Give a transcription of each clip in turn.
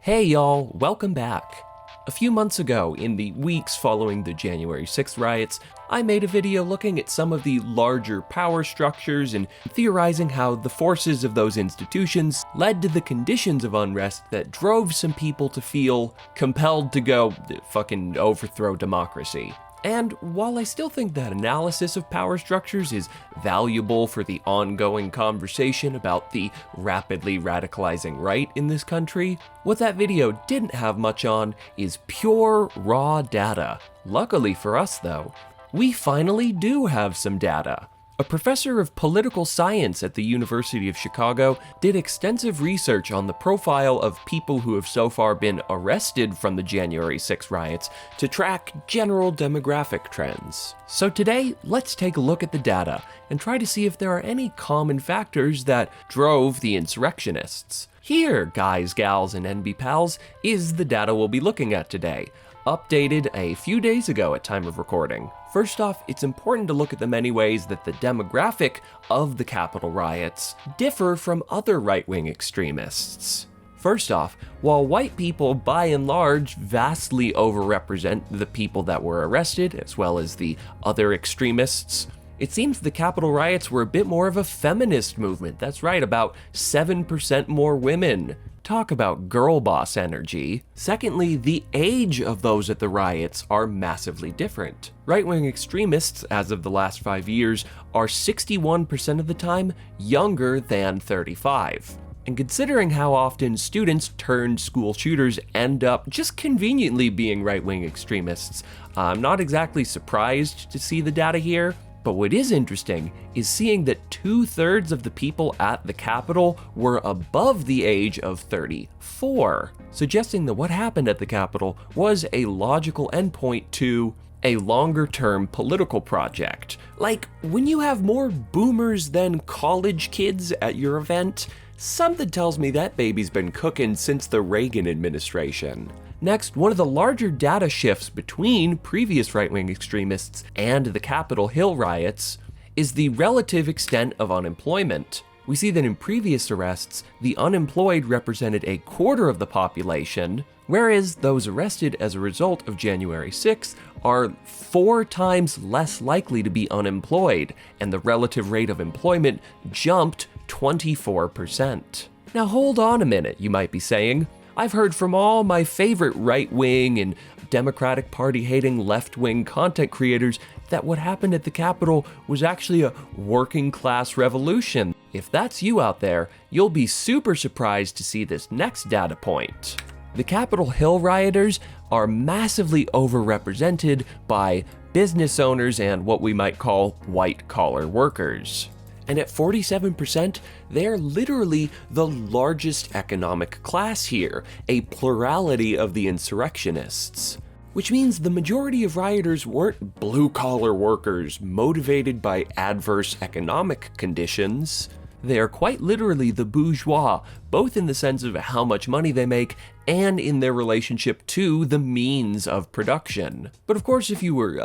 Hey y'all, welcome back. A few months ago, in the weeks following the January 6th riots, I made a video looking at some of the larger power structures and theorizing how the forces of those institutions led to the conditions of unrest that drove some people to feel compelled to go fucking overthrow democracy. And while I still think that analysis of power structures is valuable for the ongoing conversation about the rapidly radicalizing right in this country, what that video didn't have much on is pure raw data. Luckily for us though, we finally do have some data. A professor of political science at the University of Chicago did extensive research on the profile of people who have so far been arrested from the January 6th riots to track general demographic trends. So today, let's take a look at the data and try to see if there are any common factors that drove the insurrectionists. Here, guys, gals, and NB pals, is the data we'll be looking at today, updated a few days ago at time of recording. First off, it's important to look at the many ways that the demographic of the Capitol riots differ from other right-wing extremists. First off, while white people by and large vastly overrepresent the people that were arrested, as well as the other extremists, it seems the Capitol riots were a bit more of a feminist movement. That's right, about 7% more women. Talk about girl boss energy. Secondly, the age of those at the riots are massively different. Right-wing extremists, as of the last 5 years, are 61% of the time younger than 35. And considering how often students turned school shooters end up just conveniently being right-wing extremists, I'm not exactly surprised to see the data here. But what is interesting is seeing that 2/3 of the people at the Capitol were above the age of 34, suggesting that what happened at the Capitol was a logical endpoint to a longer-term political project. Like, when you have more boomers than college kids at your event, something tells me that baby's been cooking since the Reagan administration. Next, one of the larger data shifts between previous right-wing extremists and the Capitol Hill riots is the relative extent of unemployment. We see that in previous arrests, the unemployed represented a quarter of the population, whereas those arrested as a result of January 6th are 4 times less likely to be unemployed, and the relative rate of employment jumped 24%. Now hold on a minute, you might be saying. I've heard from all my favorite right-wing and Democratic Party-hating left-wing content creators that what happened at the Capitol was actually a working-class revolution. If that's you out there, you'll be super surprised to see this next data point. The Capitol Hill rioters are massively overrepresented by business owners and what we might call white-collar workers. And at 47%, they're literally the largest economic class here, a plurality of the insurrectionists. Which means the majority of rioters weren't blue-collar workers motivated by adverse economic conditions. They are quite literally the bourgeois, both in the sense of how much money they make and in their relationship to the means of production. But of course, if you were,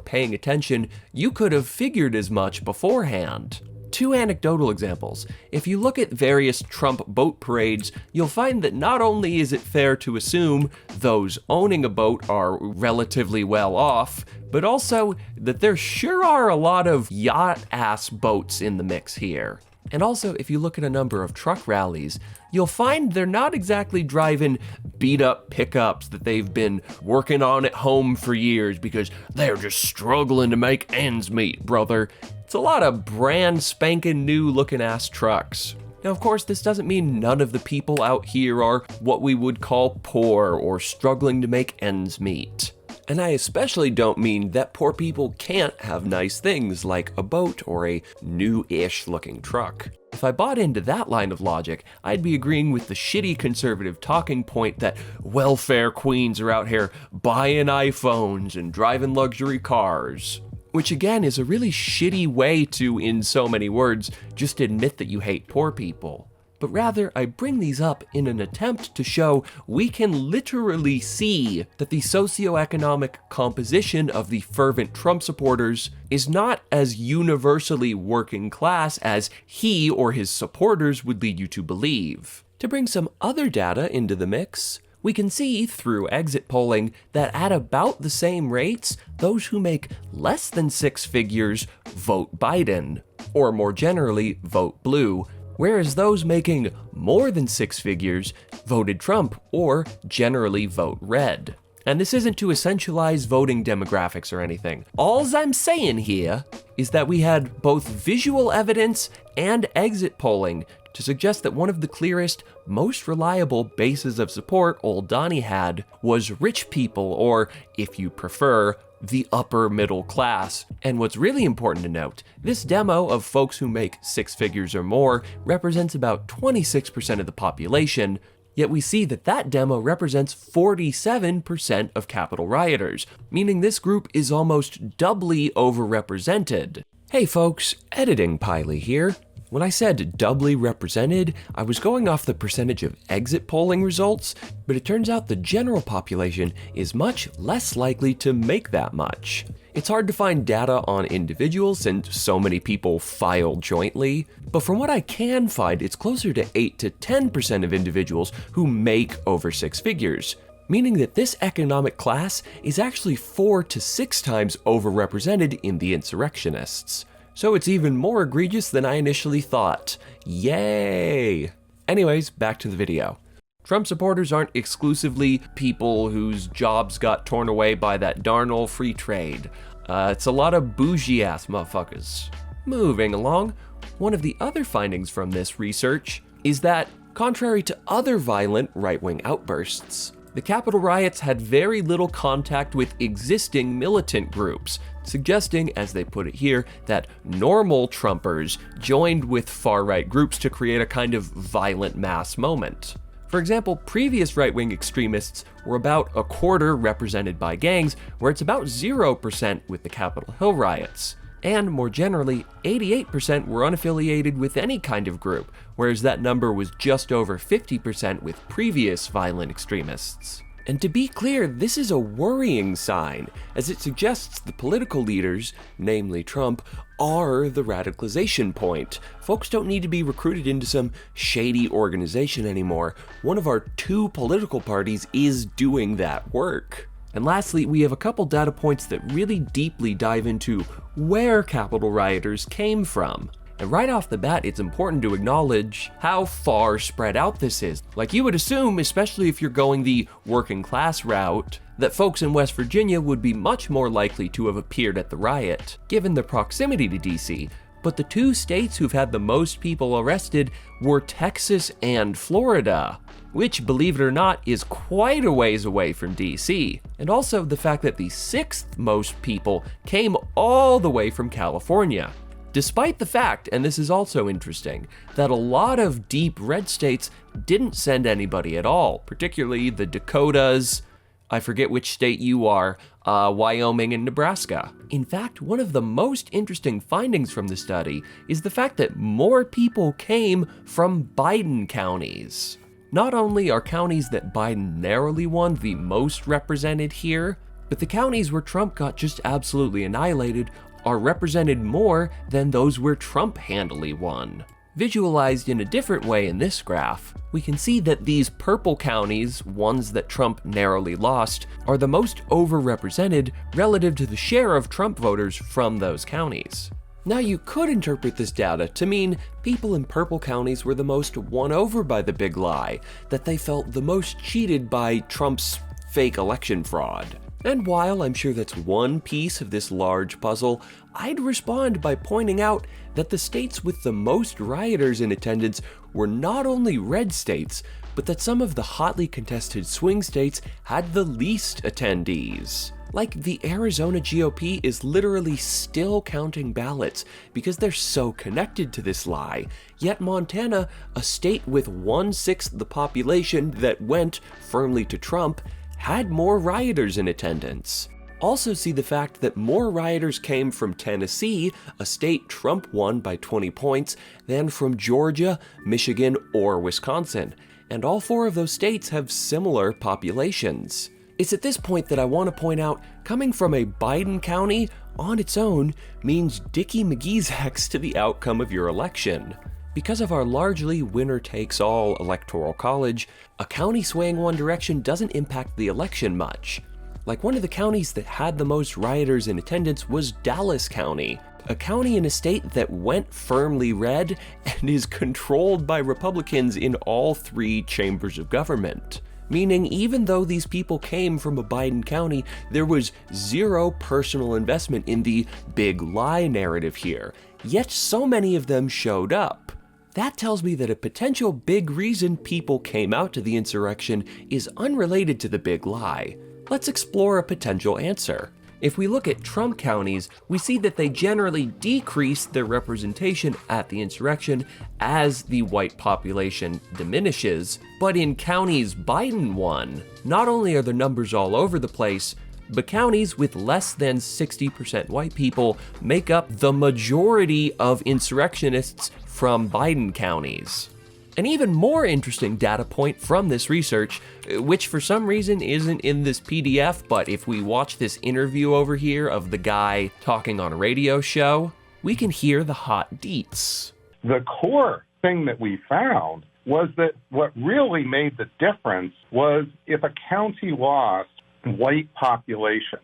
paying attention, you could have figured as much beforehand. 2 anecdotal examples. If you look at various Trump boat parades, you'll find that not only is it fair to assume those owning a boat are relatively well off, but also that there sure are a lot of yacht-ass boats in the mix here. And also, if you look at a number of truck rallies, you'll find they're not exactly driving beat-up pickups that they've been working on at home for years because they're just struggling to make ends meet, brother. It's a lot of brand spanking new looking ass trucks. Now, of course, this doesn't mean none of the people out here are what we would call poor or struggling to make ends meet. And I especially don't mean that poor people can't have nice things like a boat or a new-ish looking truck. If I bought into that line of logic, I'd be agreeing with the shitty conservative talking point that welfare queens are out here buying iPhones and driving luxury cars. Which again is a really shitty way to, in so many words, just admit that you hate poor people. But rather, I bring these up in an attempt to show we can literally see that the socioeconomic composition of the fervent Trump supporters is not as universally working class as he or his supporters would lead you to believe. To bring some other data into the mix, we can see through exit polling that at about the same rates, those who make less than 6 figures vote Biden, or more generally, vote blue, whereas those making more than 6 figures voted Trump, or generally vote red. And this isn't to essentialize voting demographics or anything. All I'm saying here is that we had both visual evidence and exit polling to suggest that one of the clearest, most reliable bases of support old Donnie had was rich people, or, if you prefer, the upper middle class. And what's really important to note, this demo of folks who make 6 figures or more represents about 26% of the population, yet we see that that demo represents 47% of Capitol rioters, meaning this group is almost doubly overrepresented. Hey folks, editing Piley here. When I said doubly represented, I was going off the percentage of exit polling results, but it turns out the general population is much less likely to make that much. It's hard to find data on individuals since so many people file jointly, but from what I can find, it's closer to 8 to 10% of individuals who make over 6 figures, meaning that this economic class is actually 4 to 6 times overrepresented in the insurrectionists. So it's even more egregious than I initially thought. Yay! Anyways, back to the video. Trump supporters aren't exclusively people whose jobs got torn away by that darn old free trade. It's a lot of bougie-ass motherfuckers. Moving along, one of the other findings from this research is that, contrary to other violent right-wing outbursts, the Capitol riots had very little contact with existing militant groups, suggesting, as they put it here, that normal Trumpers joined with far-right groups to create a kind of violent mass moment. For example, previous right-wing extremists were about a quarter represented by gangs, where it's about 0% with the Capitol Hill riots. And more generally, 88% were unaffiliated with any kind of group, whereas that number was just over 50% with previous violent extremists. And to be clear, this is a worrying sign, as it suggests the political leaders, namely Trump, are the radicalization point. Folks don't need to be recruited into some shady organization anymore. One of our 2 political parties is doing that work. And lastly, we have a couple data points that really deeply dive into where Capitol rioters came from. And right off the bat, it's important to acknowledge how far spread out this is. Like you would assume, especially if you're going the working class route, that folks in West Virginia would be much more likely to have appeared at the riot, given the proximity to DC. But the 2 states who've had the most people arrested were Texas and Florida, which, believe it or not, is quite a ways away from DC. And also the fact that the 6th most people came all the way from California. Despite the fact, and this is also interesting, that a lot of deep red states didn't send anybody at all, particularly the Dakotas, I forget which state you are, Wyoming and Nebraska. In fact, one of the most interesting findings from the study is the fact that more people came from Biden counties. Not only are counties that Biden narrowly won the most represented here, but the counties where Trump got just absolutely annihilated are represented more than those where Trump handily won. Visualized in a different way in this graph, we can see that these purple counties, ones that Trump narrowly lost, are the most overrepresented relative to the share of Trump voters from those counties. Now you could interpret this data to mean people in purple counties were the most won over by the big lie, that they felt the most cheated by Trump's fake election fraud. And while I'm sure that's one piece of this large puzzle, I'd respond by pointing out that the states with the most rioters in attendance were not only red states, but that some of the hotly contested swing states had the least attendees. Like, the Arizona GOP is literally still counting ballots because they're so connected to this lie. Yet Montana, a state with 1/6 the population that went firmly to Trump, had more rioters in attendance. Also see the fact that more rioters came from Tennessee, a state Trump won by 20 points, than from Georgia, Michigan, or Wisconsin. And all 4 of those states have similar populations. It's at this point that I want to point out, coming from a Biden county on its own means Dickie McGee's X to the outcome of your election. Because of our largely winner-takes-all electoral college, a county swaying one direction doesn't impact the election much. Like, one of the counties that had the most rioters in attendance was Dallas County, a county in a state that went firmly red and is controlled by Republicans in all 3 chambers of government. Meaning, even though these people came from a Biden county, there was zero personal investment in the big lie narrative here, yet so many of them showed up. That tells me that a potential big reason people came out to the insurrection is unrelated to the big lie. Let's explore a potential answer. If we look at Trump counties, we see that they generally decrease their representation at the insurrection as the white population diminishes. But in counties Biden won, not only are the numbers all over the place, but counties with less than 60% white people make up the majority of insurrectionists from Biden counties. An even more interesting data point from this research, which for some reason isn't in this PDF, but if we watch this interview over here of the guy talking on a radio show, we can hear the hot deets. The core thing that we found was that what really made the difference was if a county lost white population.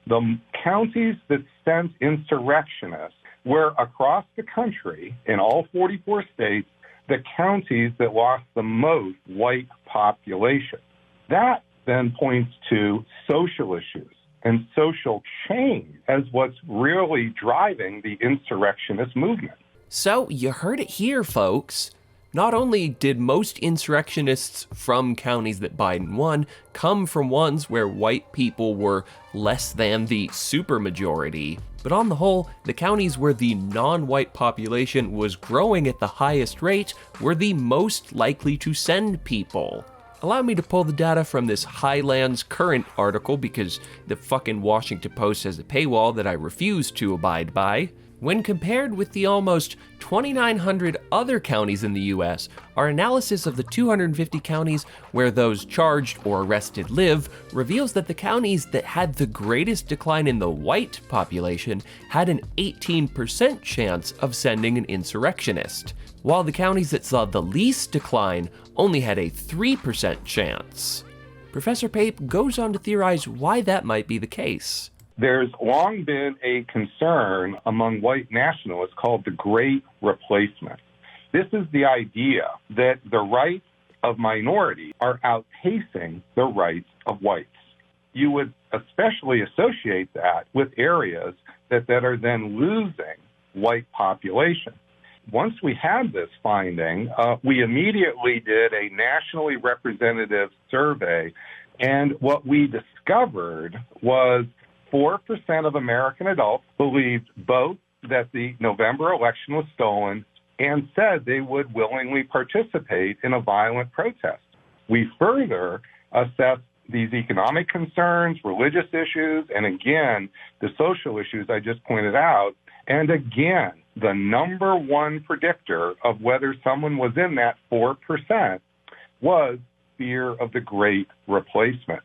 The counties that sent insurrectionists were across the country, in all 44 states, the counties that lost the most white population. That then points to social issues and social change as what's really driving the insurrectionist movement. So you heard it here, folks. Not only did most insurrectionists from counties that Biden won come from ones where white people were less than the supermajority, but on the whole, the counties where the non-white population was growing at the highest rate were the most likely to send people. Allow me to pull the data from this Highlands Current article because the fucking Washington Post has a paywall that I refuse to abide by. When compared with the almost 2,900 other counties in the US, our analysis of the 250 counties where those charged or arrested live reveals that the counties that had the greatest decline in the white population had an 18% chance of sending an insurrectionist, while the counties that saw the least decline only had a 3% chance. Professor Pape goes on to theorize why that might be the case. There's long been a concern among white nationalists called the Great Replacement. This is the idea that the rights of minorities are outpacing the rights of whites. You would especially associate that with areas that are then losing white population. Once we had this finding, we immediately did a nationally representative survey, and what we discovered was 4% of American adults believed both that the November election was stolen and said they would willingly participate in a violent protest. We further assessed these economic concerns, religious issues, and again, the social issues I just pointed out. And again, the number one predictor of whether someone was in that 4% was fear of the Great Replacement.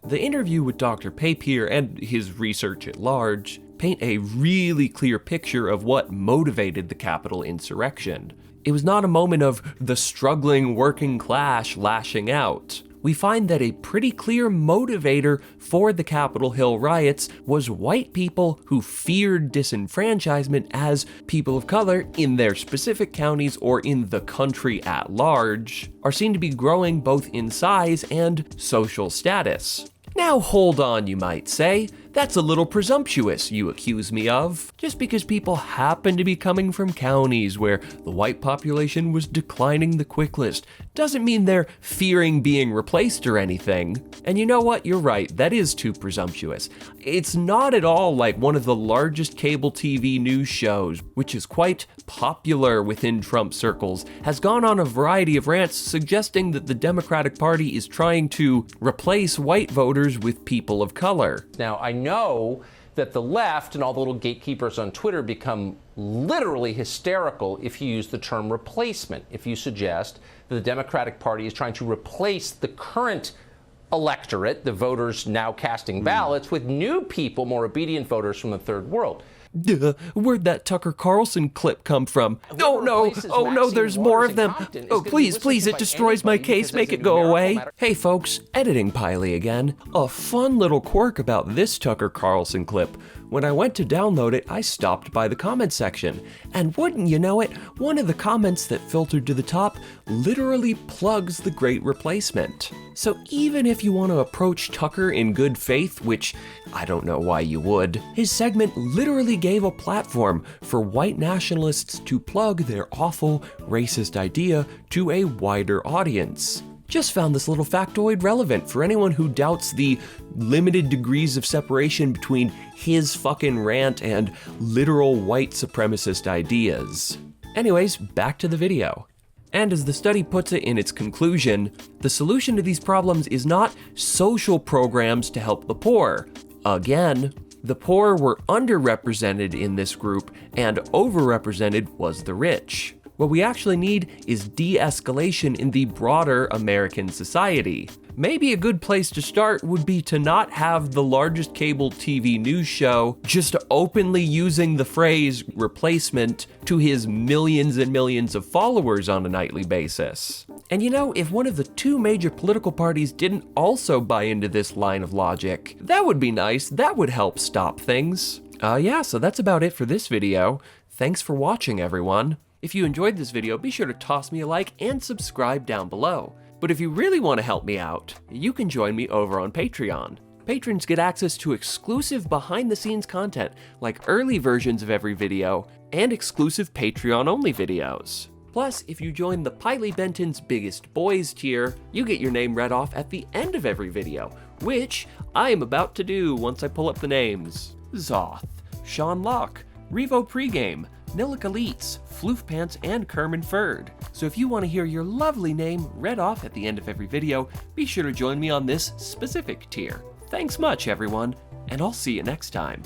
The interview with Dr. Pape here and his research at large paint a really clear picture of what motivated the Capitol insurrection. It was not a moment of the struggling working class lashing out. We find that a pretty clear motivator for the Capitol Hill riots was white people who feared disenfranchisement as people of color in their specific counties or in the country at large are seen to be growing both in size and social status. Now hold on, you might say. That's a little presumptuous, you accuse me of. Just because people happen to be coming from counties where the white population was declining the quickest doesn't mean they're fearing being replaced or anything. And you know what? You're right, that is too presumptuous. It's not at all like one of the largest cable TV news shows, which is quite popular within Trump circles, has gone on a variety of rants suggesting that the Democratic Party is trying to replace white voters with people of color. Now, I know that the left and all the little gatekeepers on Twitter become literally hysterical if you use the term replacement, if you suggest that the Democratic Party is trying to replace the current electorate, the voters now casting ballots, with new people, more obedient voters from the third world. Duh, where'd that Tucker Carlson clip come from? Oh no, there's more of them. Oh, please, it destroys my case, make it go away. Hey folks, editing Piley again. A fun little quirk about this Tucker Carlson clip. When I went to download it, I stopped by the comment section. And wouldn't you know it, one of the comments that filtered to the top literally plugs the Great Replacement. So even if you want to approach Tucker in good faith, which I don't know why you would, his segment literally gave a platform for white nationalists to plug their awful, racist idea to a wider audience. Just found this little factoid relevant for anyone who doubts the limited degrees of separation between his fucking rant and literal white supremacist ideas. Anyways, back to the video. And as the study puts it in its conclusion, the solution to these problems is not social programs to help the poor. Again, the poor were underrepresented in this group, and overrepresented was the rich. What we actually need is de-escalation in the broader American society. Maybe a good place to start would be to not have the largest cable TV news show just openly using the phrase replacement to his millions and millions of followers on a nightly basis. And you know, if one of the two major political parties didn't also buy into this line of logic, that would be nice. That would help stop things. Yeah, so that's about it for this video. Thanks for watching, everyone. If you enjoyed this video, be sure to toss me a like and subscribe down below. But if you really want to help me out, you can join me over on Patreon. Patrons get access to exclusive behind-the-scenes content, like early versions of every video, and exclusive Patreon-only videos. Plus, if you join the Piley Benton's Biggest Boys tier, you get your name read off at the end of every video, which I am about to do once I pull up the names. Zoth, Sean Locke, Revo Pregame, Nilic Elites, Floof Pants, and Kerman Ferd. So if you want to hear your lovely name read off at the end of every video, be sure to join me on this specific tier. Thanks much, everyone, and I'll see you next time.